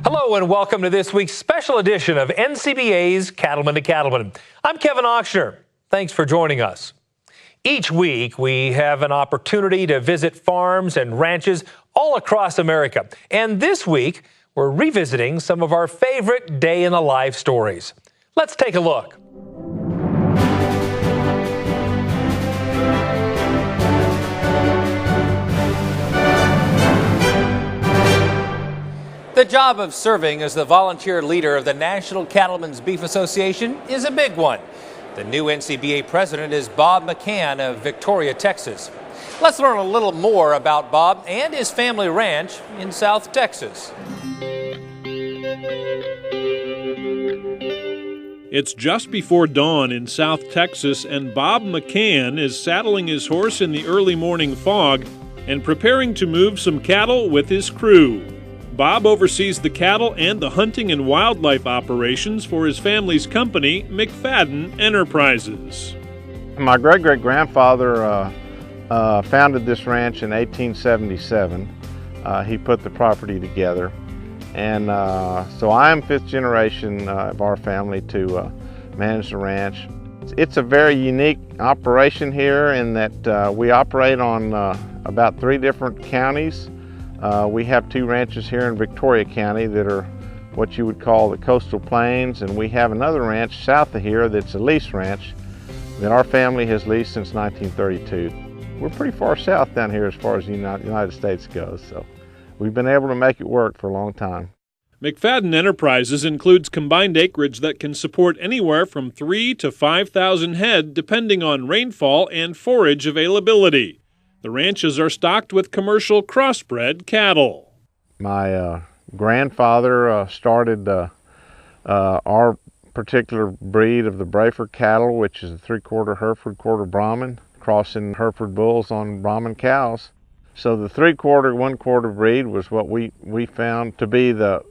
Hello and welcome to this week's special edition of NCBA's Cattleman to Cattleman. I'm Kevin Ochsner. Thanks for joining us. Each week we have an opportunity to visit farms and ranches all across America. And this week we're revisiting some of our favorite day in the life stories. Let's take a look. The job of serving as the volunteer leader of the National Cattlemen's Beef Association is a big one. The new NCBA president is Bob McCan of Victoria, Texas. Let's learn a little more about Bob and his family ranch in South Texas. It's just before dawn in South Texas, and Bob McCan is saddling his horse in the early morning fog and preparing to move some cattle with his crew. Bob oversees the cattle and the hunting and wildlife operations for his family's company, McFadden Enterprises. My great-great-grandfather founded this ranch in 1877. He put the property together. And so I am fifth generation of our family to manage the ranch. It's a very unique operation here in that we operate on about 3 different counties. We have 2 ranches here in Victoria County that are what you would call the coastal plains, and we have another ranch south of here that's a lease ranch that our family has leased since 1932. We're pretty far south down here as far as the United States goes, so we've been able to make it work for a long time. McFadden Enterprises includes combined acreage that can support anywhere from 3,000 to 5,000 head depending on rainfall and forage availability. The ranches are stocked with commercial crossbred cattle. My grandfather started our particular breed of the Brayford cattle, which is a 3/4 Hereford, 1/4 Brahman, crossing Hereford bulls on Brahman cows. So the 3/4, 1/4 breed was what we found to be the,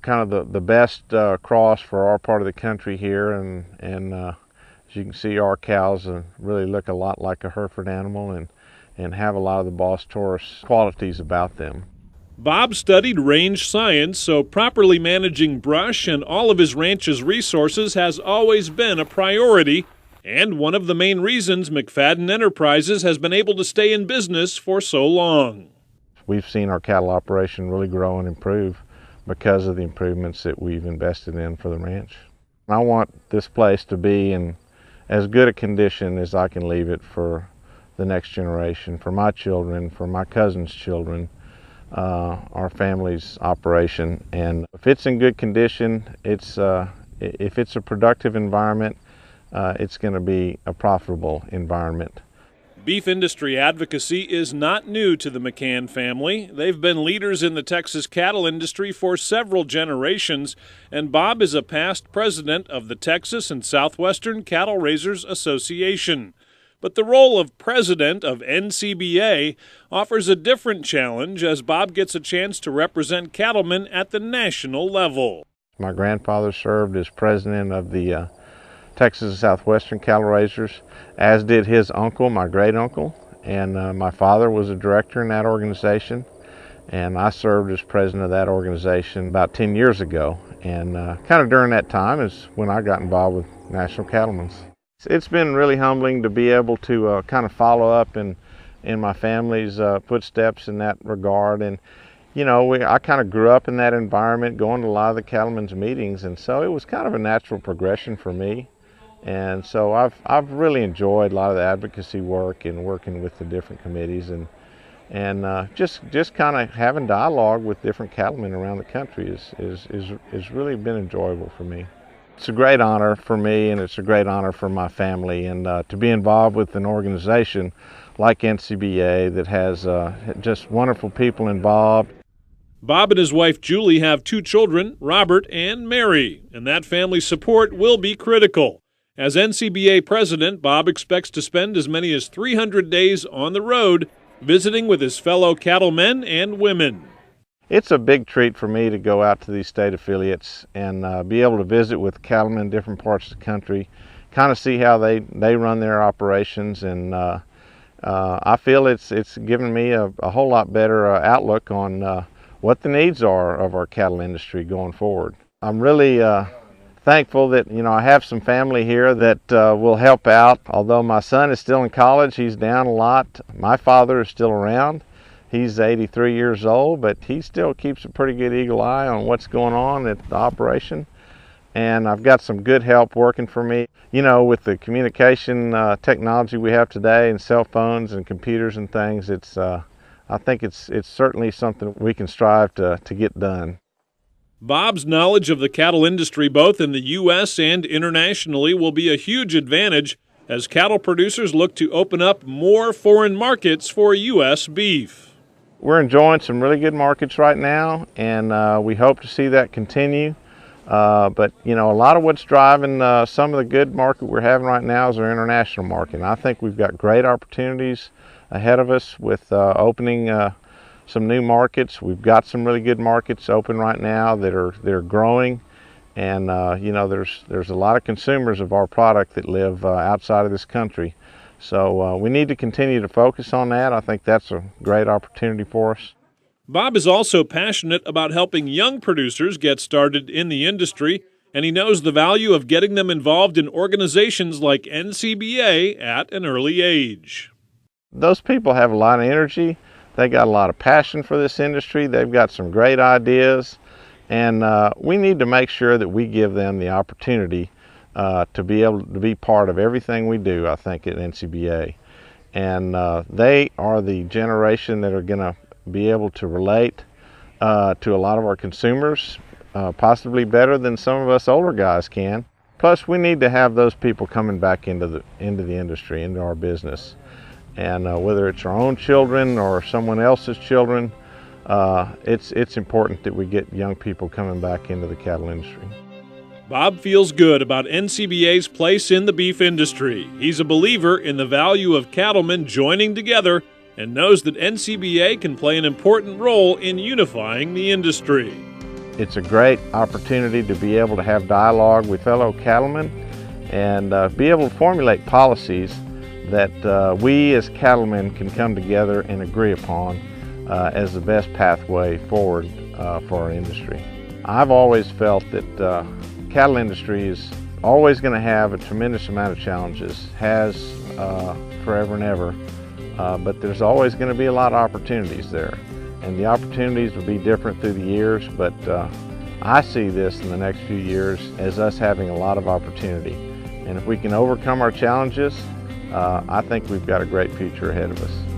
kind of the best cross for our part of the country here. And as you can see, our cows really look a lot like a Hereford animal and have a lot of the Boss Taurus qualities about them. Bob studied range science, so properly managing brush and all of his ranch's resources has always been a priority, and one of the main reasons McFadden Enterprises has been able to stay in business for so long. We've seen our cattle operation really grow and improve because of the improvements that we've invested in for the ranch. I want this place to be in as good a condition as I can leave it for the next generation, for my children, for my cousin's children, our family's operation. And if it's in good condition, if it's a productive environment, it's going to be a profitable environment. Beef industry advocacy is not new to the McCan family. They've been leaders in the Texas cattle industry for several generations, and Bob is a past president of the Texas and Southwestern Cattle Raisers Association. But the role of president of NCBA offers a different challenge as Bob gets a chance to represent cattlemen at the national level. My grandfather served as president of the Texas and Southwestern Cattle Raisers, as did his uncle, my great uncle, and my father was a director in that organization, and I served as president of that organization about 10 years ago. And kind of during that time is when I got involved with National Cattlemen's. It's been really humbling to be able to kind of follow up in my family's footsteps in that regard. And I kind of grew up in that environment, going to a lot of the cattlemen's meetings, and so it was kind of a natural progression for me. And so I've really enjoyed a lot of the advocacy work and working with the different committees and just kind of having dialogue with different cattlemen around the country is really been enjoyable for me. It's a great honor for me, and it's a great honor for my family, and to be involved with an organization like NCBA that has just wonderful people involved. Bob and his wife Julie have 2 children, Robert and Mary, and that family support will be critical. As NCBA president, Bob expects to spend as many as 300 days on the road, visiting with his fellow cattlemen and women. It's a big treat for me to go out to these state affiliates and be able to visit with cattlemen in different parts of the country, kind of see how they run their operations, and I feel it's given me a whole lot better outlook on what the needs are of our cattle industry going forward. I'm really thankful that I have some family here that will help out. Although my son is still in college, he's down a lot. My father is still around. He's 83 years old, but he still keeps a pretty good eagle eye on what's going on at the operation. And I've got some good help working for me. With the communication technology we have today and cell phones and computers and things, I think it's certainly something we can strive to get done. Bob's knowledge of the cattle industry both in the U.S. and internationally will be a huge advantage as cattle producers look to open up more foreign markets for U.S. beef. We're enjoying some really good markets right now, and we hope to see that continue. But a lot of what's driving some of the good market we're having right now is our international market. And I think we've got great opportunities ahead of us with opening some new markets. We've got some really good markets open right now that are growing, and there's a lot of consumers of our product that live outside of this country. So we need to continue to focus on that. I think that's a great opportunity for us. Bob is also passionate about helping young producers get started in the industry, and he knows the value of getting them involved in organizations like NCBA at an early age. Those people have a lot of energy. They got a lot of passion for this industry. They've got some great ideas, and we need to make sure that we give them the opportunity to be able to be part of everything we do, I think, at NCBA. And they are the generation that are going to be able to relate to a lot of our consumers, possibly better than some of us older guys can. Plus, we need to have those people coming back into the industry, into our business. And whether it's our own children or someone else's children, it's important that we get young people coming back into the cattle industry. Bob feels good about NCBA's place in the beef industry. He's a believer in the value of cattlemen joining together and knows that NCBA can play an important role in unifying the industry. It's a great opportunity to be able to have dialogue with fellow cattlemen and be able to formulate policies that we as cattlemen can come together and agree upon as the best pathway forward for our industry. I've always felt that cattle industry is always going to have a tremendous amount of challenges, has forever and ever, but there's always going to be a lot of opportunities there. And the opportunities will be different through the years, but I see this in the next few years as us having a lot of opportunity. And if we can overcome our challenges, I think we've got a great future ahead of us.